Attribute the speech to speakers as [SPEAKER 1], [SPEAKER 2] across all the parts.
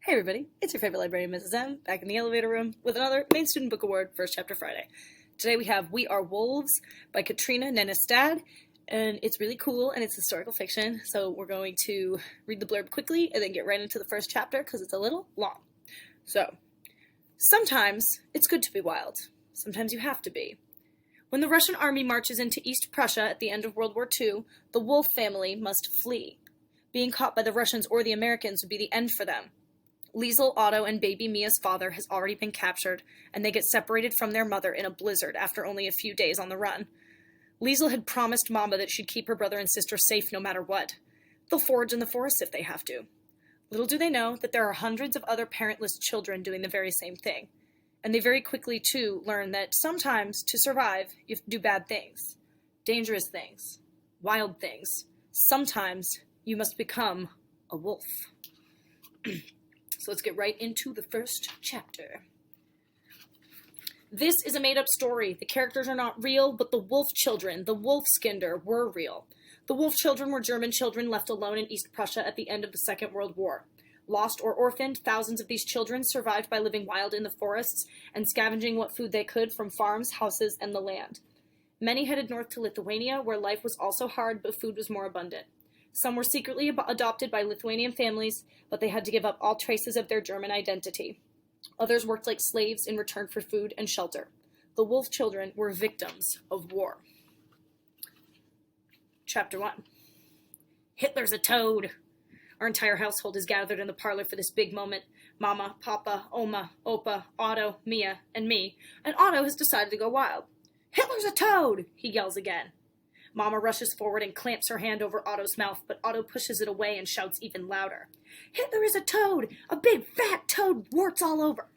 [SPEAKER 1] Hey everybody, it's your favorite librarian, Mrs. M, back in the elevator room with another Main Student Book Award First Chapter Friday. Today we have We Are Wolves by Katrina Nannestad, and it's really cool and it's historical fiction, so we're going to read the blurb quickly and then get right into the first chapter because it's a little long. So, sometimes it's good to be wild. Sometimes you have to be. When the Russian army marches into East Prussia at the end of World War II, the Wolf family must flee. Being caught by the Russians or the Americans would be the end for them. Liesel, Otto, and baby Mia's father has already been captured, and they get separated from their mother in a blizzard after only a few days on the run. Liesel had promised Mama that she'd keep her brother and sister safe no matter what. They'll forage in the forest if they have to. Little do they know that there are hundreds of other parentless children doing the very same thing. And they very quickly, too, learn that sometimes, to survive, you have to do bad things. Dangerous things. Wild things. Sometimes, you must become a wolf. So let's get right into the first chapter. This is a made-up story. The characters are not real, but the wolf children, the Wolfskinder, were real. The wolf children were German children left alone in East Prussia at the end of the Second World War. Lost or orphaned, thousands of these children survived by living wild in the forests and scavenging what food they could from farms, houses, and the land. Many headed north to Lithuania, where life was also hard, but food was more abundant. Some were secretly adopted by Lithuanian families, but they had to give up all traces of their German identity. Others worked like slaves in return for food and shelter. The wolf children were victims of war. Chapter 1. Hitler's a toad. Our entire household is gathered in the parlor for this big moment. Mama, Papa, Oma, Opa, Otto, Mia, and me. And Otto has decided to go wild. Hitler's a toad, he yells again. Mama rushes forward and clamps her hand over Otto's mouth, but Otto pushes it away and shouts even louder. Hitler is a toad! A big, fat toad, warts all over!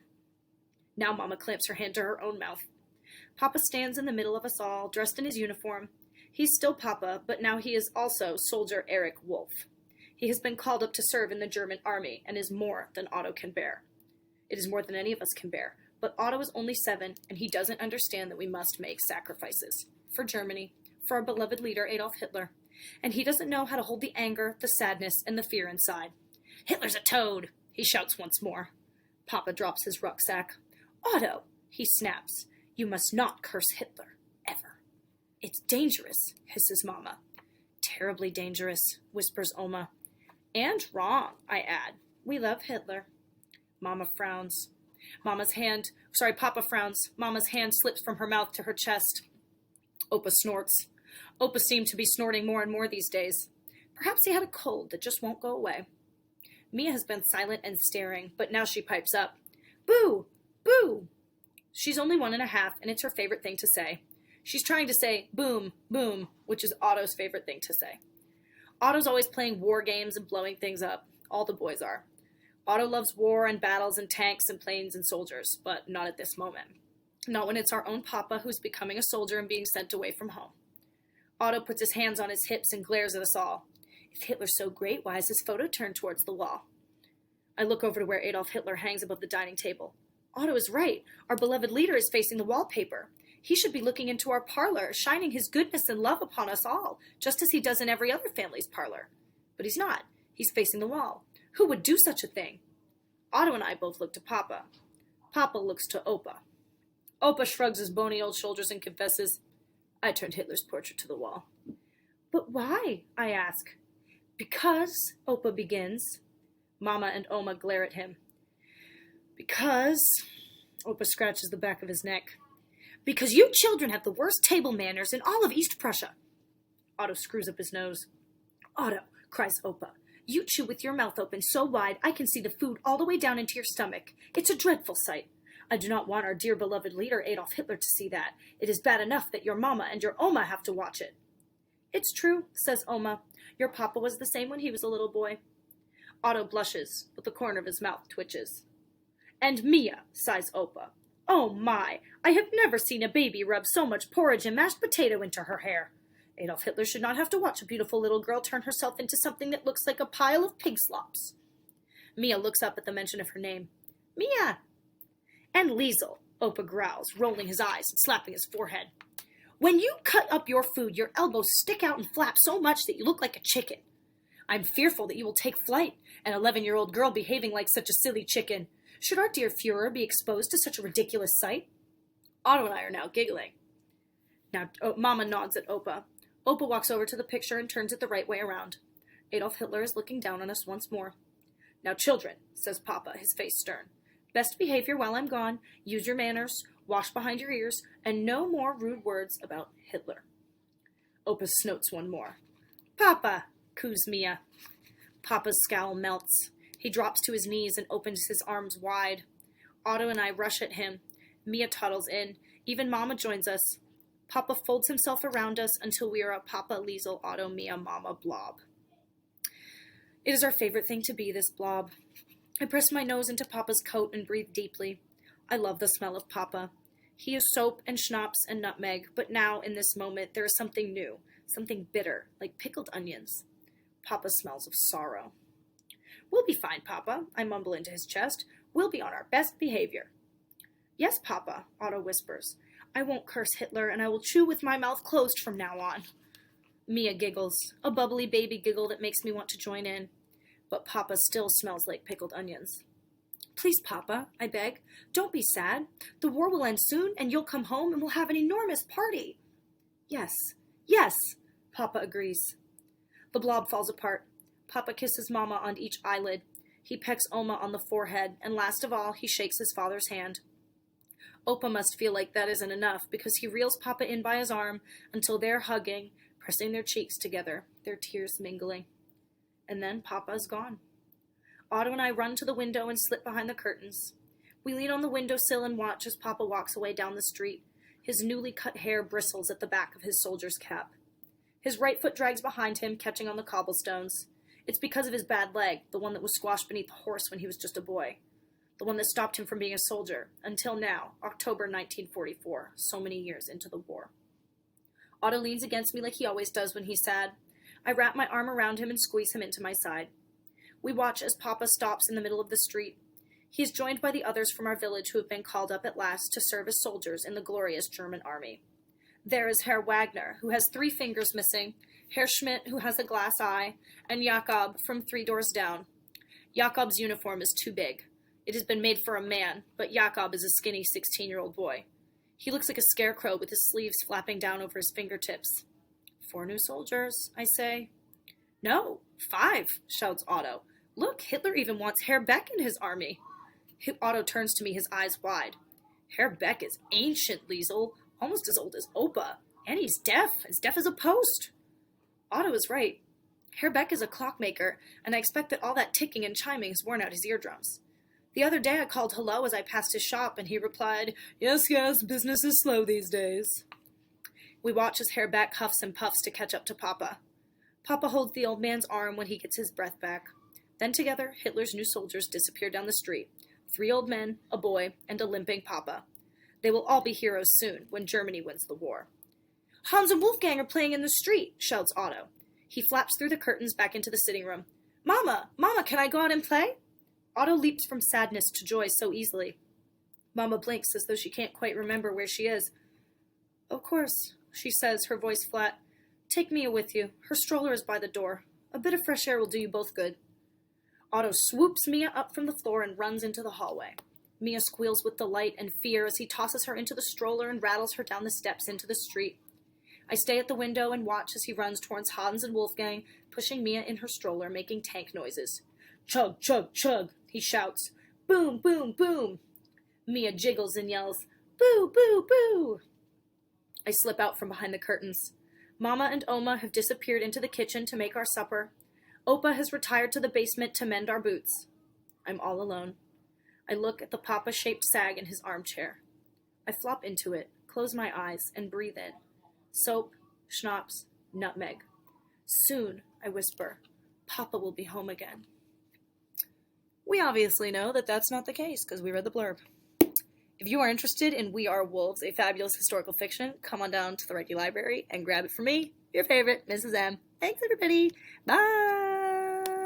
[SPEAKER 1] Now Mama clamps her hand to her own mouth. Papa stands in the middle of us all, dressed in his uniform. He's still Papa, but now he is also Soldier Erich Wolf. He has been called up to serve in the German army and is more than Otto can bear. It is more than any of us can bear, but Otto is only 7, and he doesn't understand that we must make sacrifices. For Germany. For our beloved leader, Adolf Hitler. And he doesn't know how to hold the anger, the sadness, and the fear inside. Hitler's a toad, he shouts once more. Papa drops his rucksack. Otto, he snaps. You must not curse Hitler, ever. It's dangerous, hisses Mama. Terribly dangerous, whispers Oma. And wrong, I add. We love Hitler. Mama frowns. Papa frowns. Mama's hand slips from her mouth to her chest. Opa snorts. Opa seemed to be snorting more and more these days. Perhaps he had a cold that just won't go away. Mia has been silent and staring, but now she pipes up. Boo! Boo! She's only 1.5, and it's her favorite thing to say. She's trying to say boom, boom, which is Otto's favorite thing to say. Otto's always playing war games and blowing things up. All the boys are. Otto loves war and battles and tanks and planes and soldiers, but not at this moment. Not when it's our own Papa who's becoming a soldier and being sent away from home. Otto puts his hands on his hips and glares at us all. If Hitler's so great, why is his photo turned towards the wall? I look over to where Adolf Hitler hangs above the dining table. Otto is right. Our beloved leader is facing the wallpaper. He should be looking into our parlor, shining his goodness and love upon us all, just as he does in every other family's parlor. But he's not. He's facing the wall. Who would do such a thing? Otto and I both look to Papa. Papa looks to Opa. Opa shrugs his bony old shoulders and confesses, I turned Hitler's portrait to the wall. But why? I ask. Because, Opa begins. Mama and Oma glare at him. Because, Opa scratches the back of his neck. Because you children have the worst table manners in all of East Prussia. Otto screws up his nose. Otto, cries Opa, you chew with your mouth open so wide I can see the food all the way down into your stomach. It's a dreadful sight. I do not want our dear beloved leader, Adolf Hitler, to see that. It is bad enough that your Mama and your Oma have to watch it. It's true, says Oma. Your Papa was the same when he was a little boy. Otto blushes, but the corner of his mouth twitches. And Mia, sighs Opa. Oh my, I have never seen a baby rub so much porridge and mashed potato into her hair. Adolf Hitler should not have to watch a beautiful little girl turn herself into something that looks like a pile of pig slops. Mia looks up at the mention of her name. Mia! And Liesel, Opa growls, rolling his eyes and slapping his forehead. When you cut up your food, your elbows stick out and flap so much that you look like a chicken. I'm fearful that you will take flight, an 11-year-old girl behaving like such a silly chicken. Should our dear Führer be exposed to such a ridiculous sight? Otto and I are now giggling. Now, Mama nods at Opa. Opa walks over to the picture and turns it the right way around. Adolf Hitler is looking down on us once more. Now, children, says Papa, his face stern. Best behavior while I'm gone, use your manners, wash behind your ears, and no more rude words about Hitler. Opa snotes one more. Papa, coos Mia. Papa's scowl melts. He drops to his knees and opens his arms wide. Otto and I rush at him. Mia toddles in. Even Mama joins us. Papa folds himself around us until we are a Papa, Liesel, Otto, Mia, Mama blob. It is our favorite thing to be, this blob. I press my nose into Papa's coat and breathe deeply. I love the smell of Papa. He is soap and schnapps and nutmeg, but now, in this moment, there is something new, something bitter, like pickled onions. Papa smells of sorrow. We'll be fine, Papa, I mumble into his chest. We'll be on our best behavior. Yes, Papa, Otto whispers. I won't curse Hitler, and I will chew with my mouth closed from now on. Mia giggles, a bubbly baby giggle that makes me want to join in. But Papa still smells like pickled onions. Please, Papa, I beg, don't be sad. The war will end soon, and you'll come home, and we'll have an enormous party. Yes, yes, Papa agrees. The blob falls apart. Papa kisses Mama on each eyelid. He pecks Oma on the forehead, and last of all, he shakes his father's hand. Opa must feel like that isn't enough, because he reels Papa in by his arm until they're hugging, pressing their cheeks together, their tears mingling. And then Papa is gone. Otto and I run to the window and slip behind the curtains. We lean on the windowsill and watch as Papa walks away down the street. His newly cut hair bristles at the back of his soldier's cap. His right foot drags behind him, catching on the cobblestones. It's because of his bad leg, the one that was squashed beneath a horse when he was just a boy. The one that stopped him from being a soldier, until now, October 1944, so many years into the war. Otto leans against me like he always does when he's sad. I wrap my arm around him and squeeze him into my side. We watch as Papa stops in the middle of the street. He is joined by the others from our village who have been called up at last to serve as soldiers in the glorious German army. There is Herr Wagner, who has 3 fingers missing, Herr Schmidt, who has a glass eye, and Jakob from 3 doors down. Jakob's uniform is too big. It has been made for a man, but Jakob is a skinny 16-year-old boy. He looks like a scarecrow with his sleeves flapping down over his fingertips. 4 new soldiers, I say. No, 5, shouts Otto. Look, Hitler even wants Herr Beck in his army. Otto turns to me, his eyes wide. Herr Beck is ancient, Liesel, almost as old as Opa, and he's deaf, as deaf as a post. Otto is right. Herr Beck is a clockmaker, and I expect that all that ticking and chiming has worn out his eardrums. The other day I called hello as I passed his shop, and he replied, Yes, business is slow these days. We watch as Herr Beck huffs and puffs to catch up to Papa. Papa holds the old man's arm when he gets his breath back. Then together, Hitler's new soldiers disappear down the street. 3 old men, a boy, and a limping Papa. They will all be heroes soon, when Germany wins the war. Hans and Wolfgang are playing in the street, shouts Otto. He flaps through the curtains back into the sitting room. Mama, can I go out and play? Otto leaps from sadness to joy so easily. Mama blinks as though she can't quite remember where she is. Of course, she says, her voice flat. Take Mia with you. Her stroller is by the door. A bit of fresh air will do you both good. Otto swoops Mia up from the floor and runs into the hallway. Mia squeals with delight and fear as he tosses her into the stroller and rattles her down the steps into the street. I stay at the window and watch as he runs towards Hans and Wolfgang, pushing Mia in her stroller, making tank noises. Chug, chug, chug, he shouts. Boom, boom, boom. Mia jiggles and yells, Boo, boo, boo. I slip out from behind the curtains. Mama and Oma have disappeared into the kitchen to make our supper. Opa has retired to the basement to mend our boots. I'm all alone. I look at the Papa-shaped sag in his armchair. I flop into it, close my eyes, and breathe in. Soap, schnapps, nutmeg. Soon, I whisper, Papa will be home again. We obviously know that that's not the case, because we read the blurb. If you are interested in We Are Wolves, a fabulous historical fiction, come on down to the Reiki Library and grab it for me, your favorite, Mrs. M. Thanks, everybody. Bye!